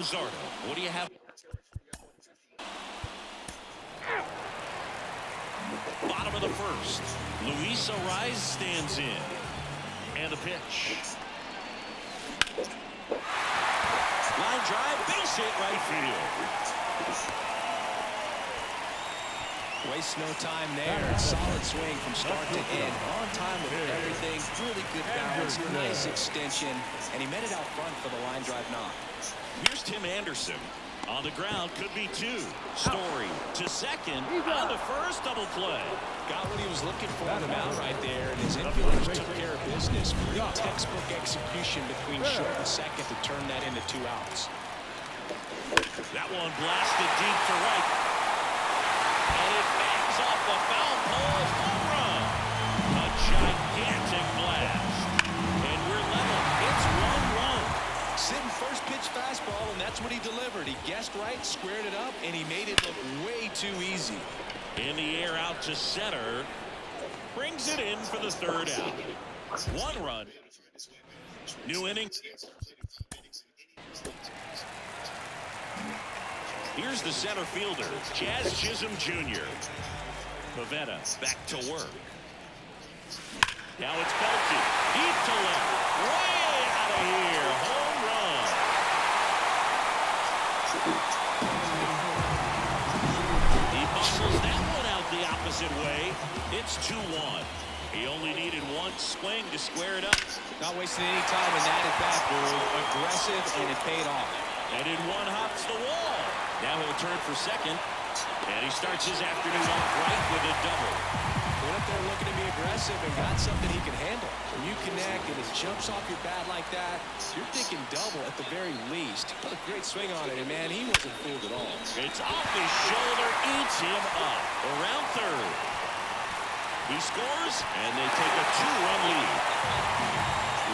Zardo, what do you have? Bottom of the first. Luis Ariz stands in. And a pitch. Line drive, base hit, right field. Waste no time there. Solid swing from start to end. On time with everything. Really good balance. Nice extension. And he met it out front for the line drive knock. Here's Tim Anderson. On the ground, could be two. Story to second. On to first, double play. Got what he was looking for on the mound right there. And his infielders took care of business. Real textbook execution between short and second to turn that into 2 outs. That one blasted deep to right. And it bangs off the foul pole. Home run. A gigantic blast. And we're level. It's 1-1. Sitting first pitch fastball, and that's what he delivered. He guessed right, squared it up, and he made it look way too easy. In the air out to center. Brings it in for the third out. 1 run. New inning. Here's the center fielder, Jazz Chisholm Jr. Pavetta back to work. Now it's belted deep to left. Way out of here. Home run. He muscles that one out the opposite way. It's 2-1. He only needed 1 swing to square it up. Not wasting any time in that at bat, Brew. Aggressive, and it paid off. And in 1 hops the wall. Now he'll turn for second. And he starts his afternoon off right with a double. Went up there looking to be aggressive and got something he can handle. When you connect and it jumps off your bat like that, you're thinking double at the very least. Put a great swing on it, and man, he wasn't fooled at all. It's off his shoulder, eats him up. Around third. He scores, and they take a 2-run lead.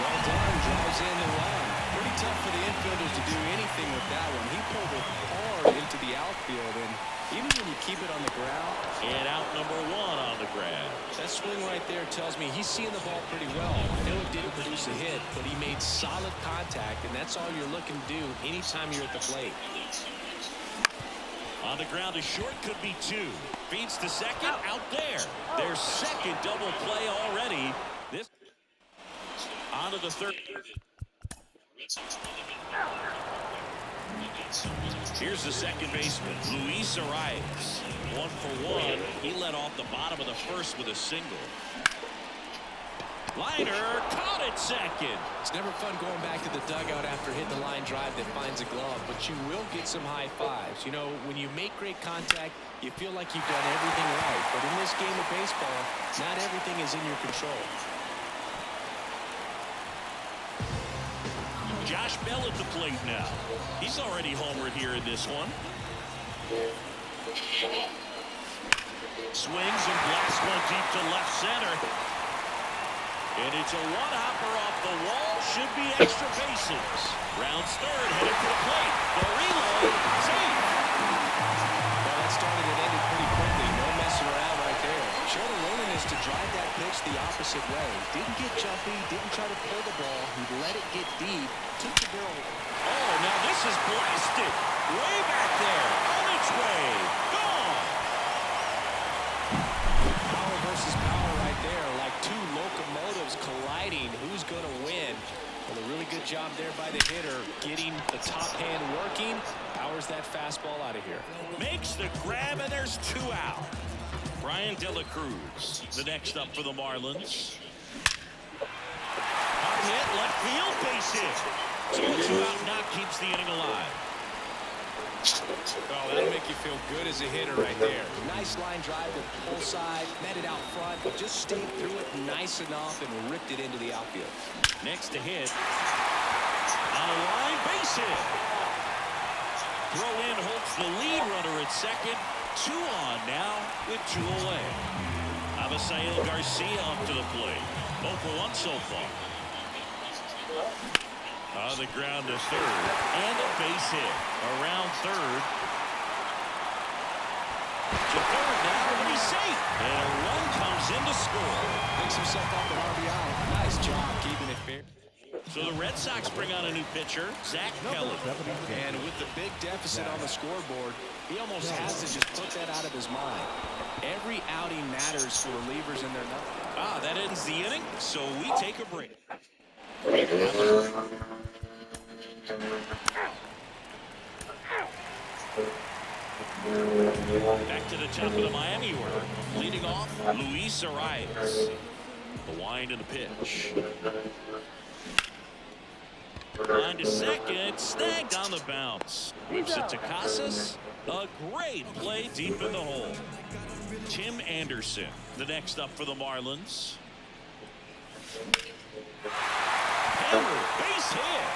Well done, drives in the run. Pretty tough for the infielders to do anything with that one. He pulled it hard into the outfield, and even when you keep it on the ground. And out number 1 on the ground. That swing right there tells me he's seeing the ball pretty well. I know it didn't produce a hit, but he made solid contact, and that's all you're looking to do anytime you're at the plate. On the ground, a short could be 2. Feeds to second, out there. Their second double play already. This on to the third. Here's the second baseman, Luis Ariz. 1 for 1. He led off the bottom of the first with a single. Liner caught at second. It's never fun going back to the dugout after hitting the line drive that finds a glove, but you will get some high fives. You know, when you make great contact, you feel like you've done everything right. But in this game of baseball, not everything is in your control. Josh Bell at the plate now. He's already homered here in this one. Swings and blasts one deep to left center. And it's a 1-hopper off the wall. Should be extra bases. Rounds third, headed for the plate. The reload, safe. Well, that started and ended pretty quickly. No messing around right there. Showed a willingness to drive that pitch the opposite way. Didn't get jumpy, didn't try to pull the ball. He let it get deep, took the barrel. Oh, now this is blasted. Way back there, on its way. Gone. Power versus power right there, like 2 locomotives colliding. Who's going to win? Well, a really good job there by the hitter, getting the top hand working. Powers that fastball out of here. Makes the grab, and there's 2 out. Brian De La Cruz, the next up for the Marlins. Hard hit, left field, base hit. So a 2-out knock keeps the inning alive. Oh, that'll make you feel good as a hitter right there. Nice line drive to the pull side, met it out front, but just stayed through it nice enough and ripped it into the outfield. Next to hit. On a line, base hit. Throw in Holtz, the lead runner at second. 2 on now with 2 away. Avisail Garcia up to the plate. 0 for 1 so far. On the ground to third. And a base hit. Around third. To third now, and he's safe. And a run comes in to score. Picks himself up an RBI. Nice job keeping it fair. So the Red Sox bring on a new pitcher, Zach Kelly. And with the big deficit on the scoreboard, he almost has to just put that out of his mind. Every outing matters for relievers in their number. That ends the inning, so we take a break. Back to the top of the Miami order. Leading off, Luis Arias. The wind and the pitch. Line to second, snagged on the bounce. Whips it to Casas. A great play deep in the hole. Tim Anderson, the next up for the Marlins. Hammer, base hit.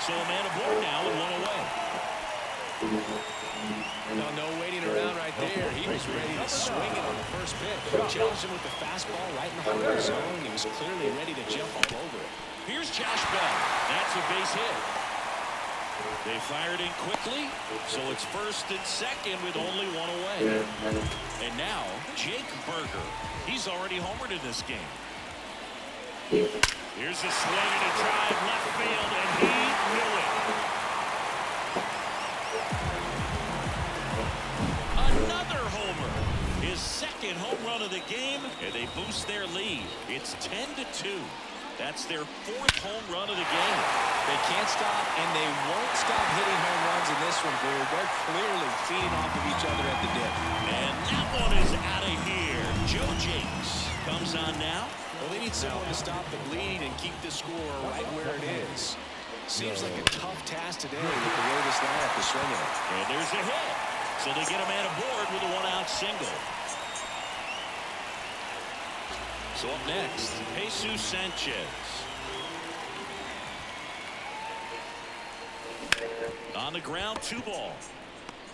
So a man aboard now and one away. No waiting around right there. He was ready to swing it on the first pitch. Challenged him with the fastball right in the heart of the zone. He was clearly ready to jump all over it. Here's Josh Bell. That's a base hit. They fired in quickly, so it's first and second with only one away. And now, Jake Berger. He's already homered in this game. Here's a swing and a drive left field, and he knew it. Another homer. His second home run of the game, and they boost their lead. It's 10-2. That's their fourth home run of the game. They can't stop, and they won't stop hitting home runs in this one, Blue. They're clearly feeding off of each other at the dip. And that one is out of here. Joe Jakes comes on now. Well, they need someone to stop the bleed and keep the score right where it is. Seems like a tough task today with the way this lineup is swinging it. And there's a hit. So they get a man aboard with a one-out single. So up next, Jesus Sanchez. On the ground, 2 ball.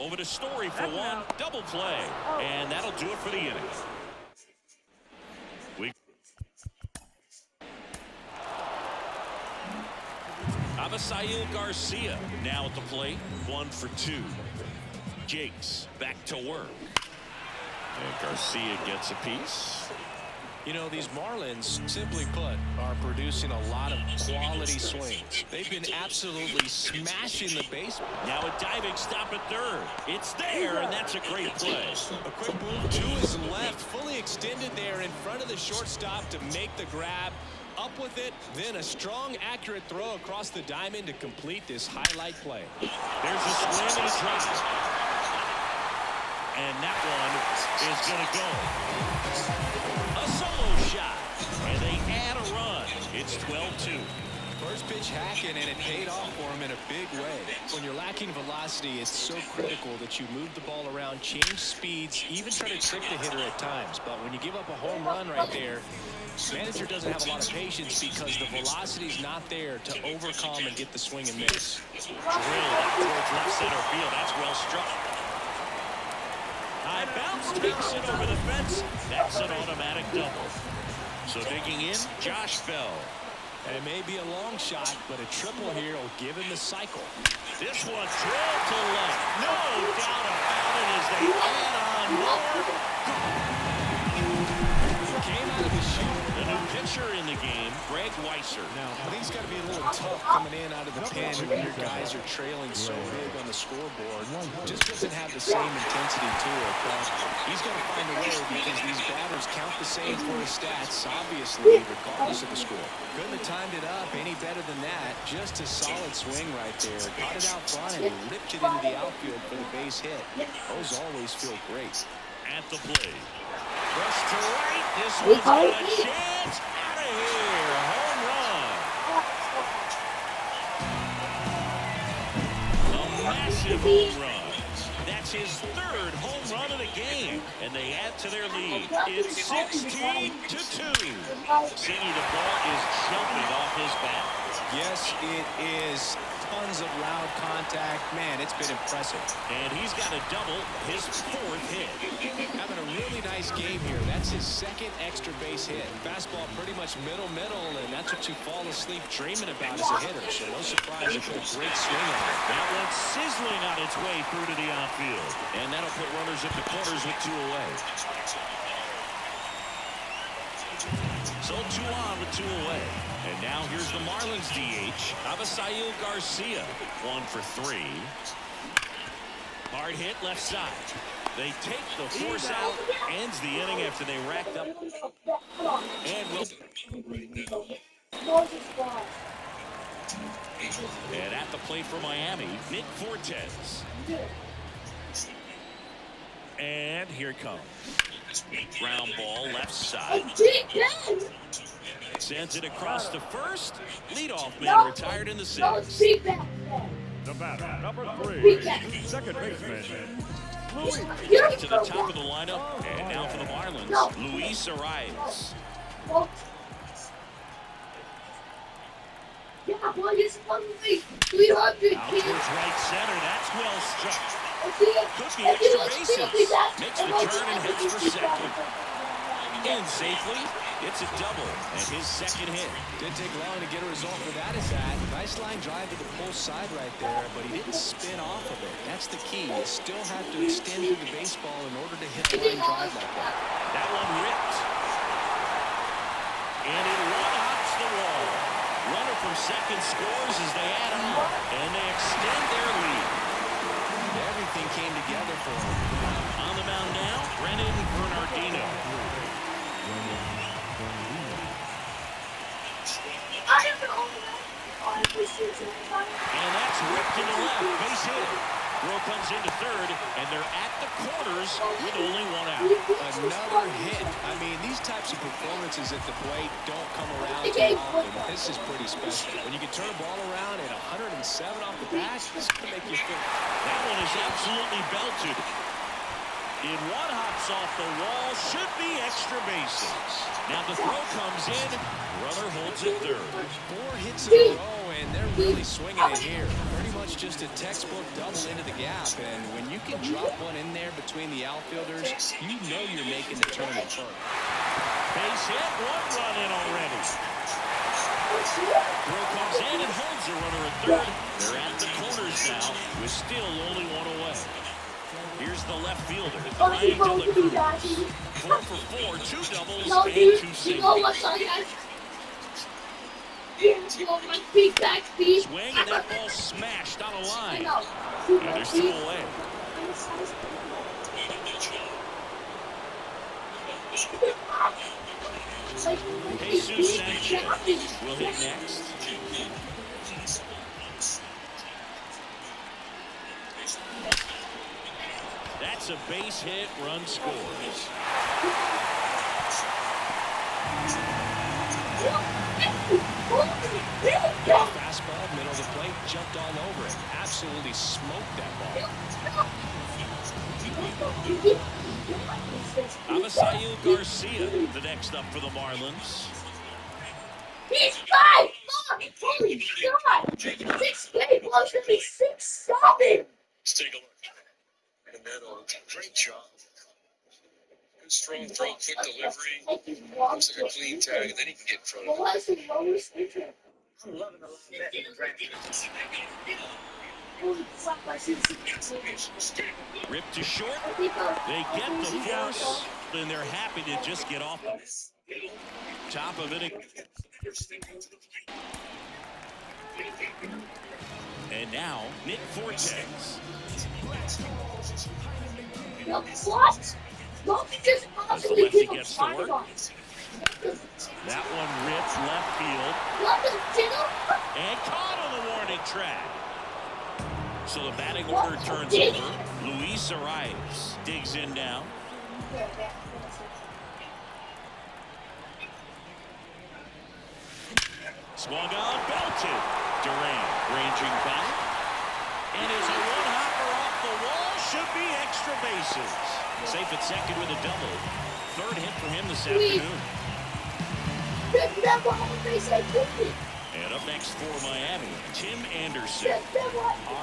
Over to Story for one, double play. And that'll do it for the inning. Avisail Garcia now at the plate, 1 for 2. Jakes back to work. And Garcia gets a piece. You know, these Marlins, simply put, are producing a lot of quality swings. They've been absolutely smashing the base. Now a diving stop at third. It's there, and that's a great play. A quick move to his left, fully extended there in front of the shortstop to make the grab. Up with it, then a strong, accurate throw across the diamond to complete this highlight play. There's a swing and a drive. And that one is going to go. A solo shot. And they add a run. It's 12-2. First pitch hacking, and it paid off for him in a big way. When you're lacking velocity, it's so critical that you move the ball around, change speeds, even try to trick the hitter at times. But when you give up a home run right there, manager doesn't have a lot of patience because the velocity's not there to overcome and get the swing and miss. Drill up towards left center field. That's well struck. High bounce takes it over the fence. That's an automatic double. So digging in, Josh Bell. And it may be a long shot, but a triple here will give him the cycle. This one drilled to left. No doubt about it as they add on more. Came out of the chute. The new pitcher in the game, Greg Weisser. Now, I think it's got to be a little tough coming in out of the pen when your guys are trailing so big on the scoreboard. Just doesn't have the same intensity to it. But he's got to find a way because these batters count the same for his stats, obviously, regardless of the score. Couldn't have timed it up any better than that. Just a solid swing right there. Caught it out front and ripped it into the outfield for the base hit. Those always feel great. At the plate. Press to right. This one's got a chance. Out of here. Home run. A massive home run. That's his third home run of the game. And they add to their lead. It's 16-2. Singy, the ball is jumping off his bat. Yes, it is. Tons of loud contact. Man, it's been impressive. And he's got a double, his 4th hit. Having a really nice game here. That's his 2nd extra base hit. Fastball pretty much middle, and that's what you fall asleep dreaming about as a hitter. So no surprise, he put a great swing on it. That one's sizzling on its way through to the outfield. And that'll put runners at the corners with 2 away. So 2 on with 2 away. And now here's the Marlins DH, Avisail Garcia, 1 for 3. Hard hit left side. They take the force out. Ends the inning after they racked up. And and at the plate for Miami, Nick Fortes. And here it comes. Ground ball left side. Sends it across to first. Leadoff man retired in the 6th. The batter, number 3, second baseman, Luis. To the top of the lineup. And now for the Marlins, Luis Arias. Yeah, boy, it's 300. Out towards right center. That's well struck. Could be extra bases. Makes the turn and heads for second. In safely. It's a double and his second hit. Didn't take long to get a result for that at bat. Nice line drive to the pull side right there, but he didn't spin off of it. That's the key. You still have to extend through the baseball in order to hit a line drive like that. That one ripped. And it one-hops the wall. Runner from second scores as they add on, and they extend their lead. Everything came together for him. On the mound now, Brennan Bernardino. And that's ripped to the left. Base hit. Throw comes into third, and they're at the corners with only 1 out. Another hit. I mean, these types of performances at the plate don't come around too often. This is pretty special. When you can turn a ball around at 107 off the bat, this can make you feel. That one is absolutely belted. It one hops off the wall. Should be extra bases. Now the throw comes in. Runner holds it third. 4 hits in a row, and they're really swinging it here. Pretty much just a textbook double into the gap. And when you can drop one in there between the outfielders, you know you're making the turn at first. Base hit. 1 run in already. Throw comes in and holds the runner at third. They're at the corners now with still only 1 away. Here's the left fielder, Ryan De La Cruz. 4 for 4, 2 doubles, and 2 singles. Swing, and that ball smashed on a line. And there's 2 away. Jesus Sanchez will hit next. That's a base hit, run scores. Fastball, middle of the plate, jumped all over it. Absolutely smoked that ball. Avisail Garcia, the next up for the Marlins. He's 5! Holy God! 6 baseball's gonna be 6-7! Let's take a look. And that'll great job. Good strong throw, quick delivery. Looks like a clean tag, and then he can get in front of it. I'm loving the line bet in the draft. Ripped to short. They get the force, and they're happy to just get off the top of it. And now, Nick Fortes. What? Don't just As the lefty gets to work. That one ripped left field. And caught on the warning track. So the batting order turns over. Luis Arias digs in now. Swung on, belted. Durant ranging back. And is a one-hopper off the wall. Should be extra bases. Safe at second with a double. 3rd hit for him this afternoon. And up next for Miami, Tim Anderson.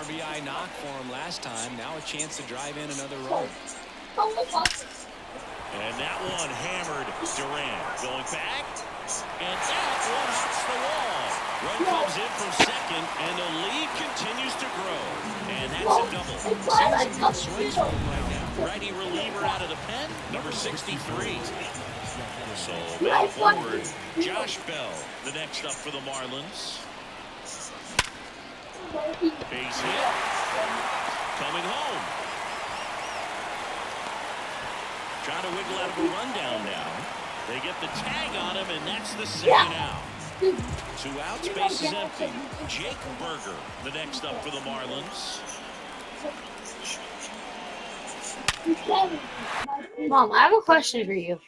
RBI knock for him last time. Now a chance to drive in another run. And that one hammered Durant. Going back. And that one hops the wall. Run comes in from second, and the lead continues to grow. And that's a double. Seems good swings for him right now. Righty reliever out of the pen, number 63. So back forward, Josh Bell, the next up for the Marlins. Base hit. Coming home. Trying to wiggle out of a rundown now. They get the tag on him, and that's the second out. 2 outs, base is empty. Jake Berger, the next up for the Marlins. Mom, I have a question for you.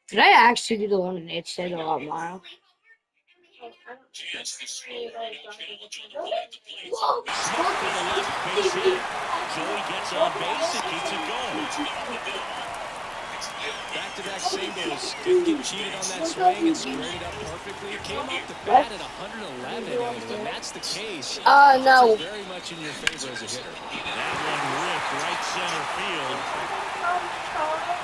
Did I actually do the one that Nate said a lot tomorrow? Whoa! Smith for the left base hit. Joey gets on base and keeps it going. Back-to-back singles. Didn't get cheated on that swing and squared it up perfectly. Came off the bat at 111, and when that's the case, No. it's very much in your favor as a hitter. That one ripped right center field.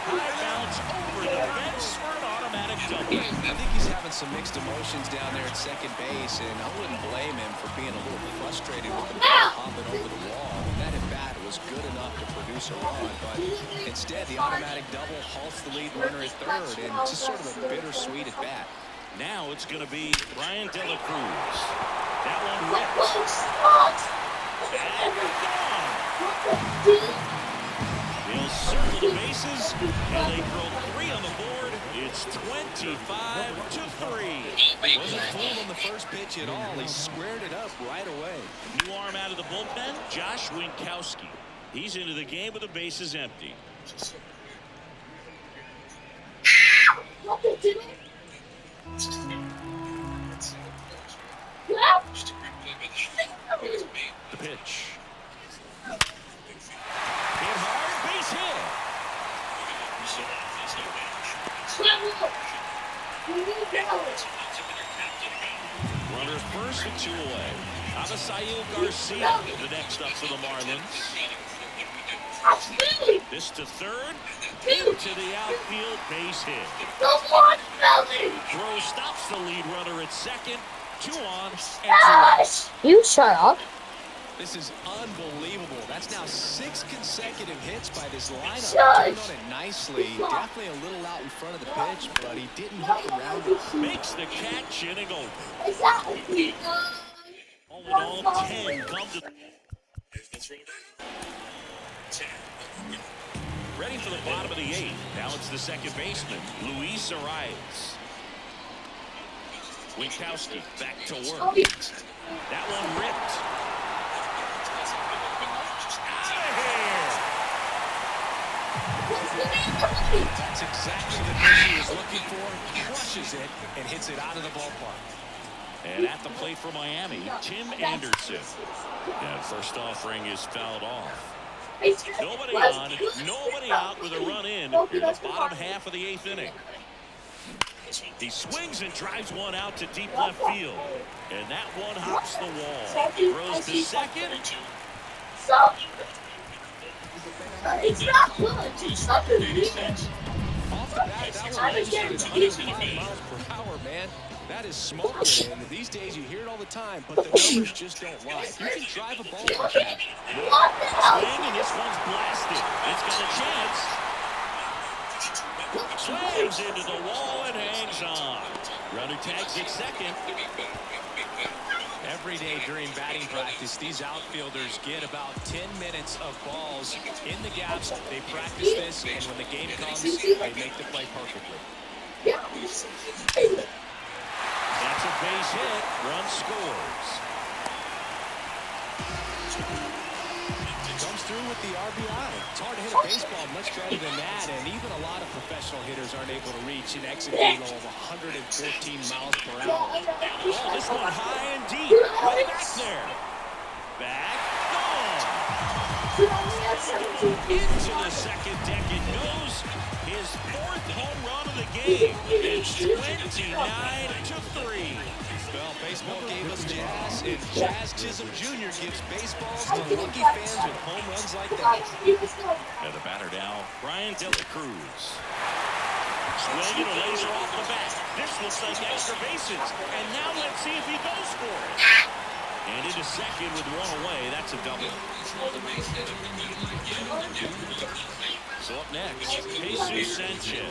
High bounce over the fence for an automatic double. I think he's having some mixed emotions down there at second base, and I wouldn't blame him for being a little frustrated with the ball hopping over the wall. That at-bat was good enough to produce a run, but instead the automatic double halts the lead runner at third, and it's just sort of a bittersweet at-bat. Now it's going to be Ryan De La Cruz. That one ripped. And gone. They'll circle the bases, and they throw 3 on the board. It's 25-3. Wasn't fooled on the first pitch at all. He squared it up right away. New arm out of the bullpen, Josh Winkowski. He's into the game with the bases empty. The pitch. Hit hard, base hit. Runner first and 2 away. Avisail Garcia, the next up for the Marlins. This to third, into the outfield, base hit. Throw stops the lead runner at second. 2 on and 2 out. You shut up. This is unbelievable. That's now 6 consecutive hits by this lineup. Shush. Turned on it nicely. Definitely a little out in front of the pitch, but he didn't hook around it. Makes the catch, inning over. All in all, 10 come to... Ready for the bottom of the 8th. Now it's the second baseman, Luis Arias. Winkowski back to work. That one ripped. That's exactly the pitch he was looking for. Crushes it and hits it out of the ballpark. And at the plate for Miami, Tim Anderson. And first offering is fouled off. Nobody on, nobody out with a run in the bottom half of the 8th inning. He swings and drives one out to deep left field. And that one hops the wall. Throws to second. It's not good. It's not good. Off the bat, that one registered at 105 miles per hour, man. That is smoking, and these days you hear it all the time, but the numbers just don't lie. If you can drive a ball like that. Swing, and this one's blasted. It's got a chance. Slams into the wall and hangs on. Runner tags at second. Every day during batting practice, these outfielders get about 10 minutes of balls in the gaps. They practice this, and when the game comes, they make the play perfectly. That's a base hit. Run scores. Comes through with the RBI. It's hard to hit a baseball much better than that, and even a lot of professional hitters aren't able to reach an exit velo of 114 miles per hour. Oh, this one high and deep. Right back there. Back. Gone. Into the second deck it goes. His 4th home run of the game. It's 29-3. Well, baseball gave us Jazz, and Jazz Chisholm Jr. gives baseballs to lucky fans with home runs like that. And the batter now, Ryan De La Cruz. Swing and a laser off the bat. This looks like extra bases. And now let's see if he goes for it. And into second with 1 away. That's a double. So So up next, Jesus Sanchez.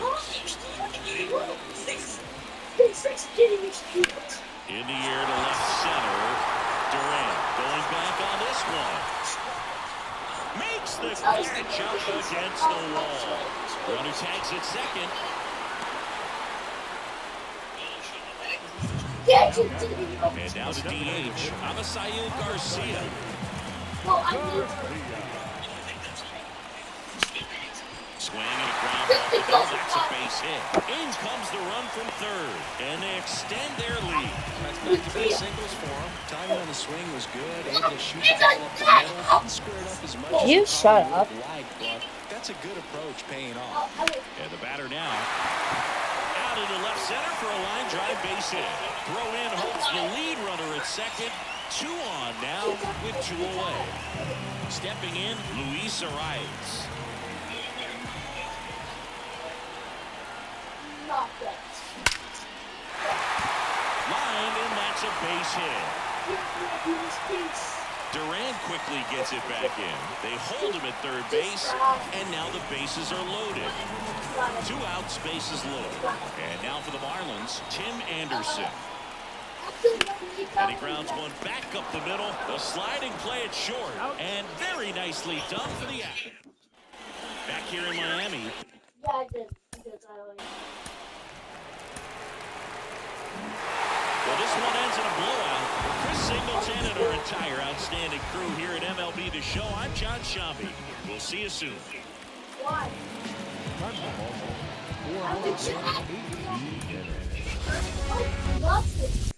In the air to left center. Durant going back on this one. Makes the catch up against the wall. Runner tags at second. And now to DH, Avisail Garcia. Swing and a ground ball to go. That's a base hit. In comes the run from third. And they extend their lead. That's back-to-back singles for him. Timing on the swing was good. Able to shoot the ball up the middle. Didn't square it up as much as You he shut probably up. would like, but that's a good approach paying off. And the batter now out into left center for a line drive base hit. Throw in holds the lead runner at second. 2 on now with 2 away. Stepping in, Luis Arias. Line, and that's a base hit. Durant quickly gets it back in. They hold him at third base, and now the bases are loaded. 2 outs, bases loaded. And now for the Marlins, Tim Anderson. And he grounds one back up the middle. The sliding play it short, and very nicely done for the out. Back here in Miami. Well, this one ends in a blowout. For Chris Singleton and our entire outstanding crew here at MLB The Show, I'm John Shambi. We'll see you soon. Time for ball. 4 hours, 8 innings.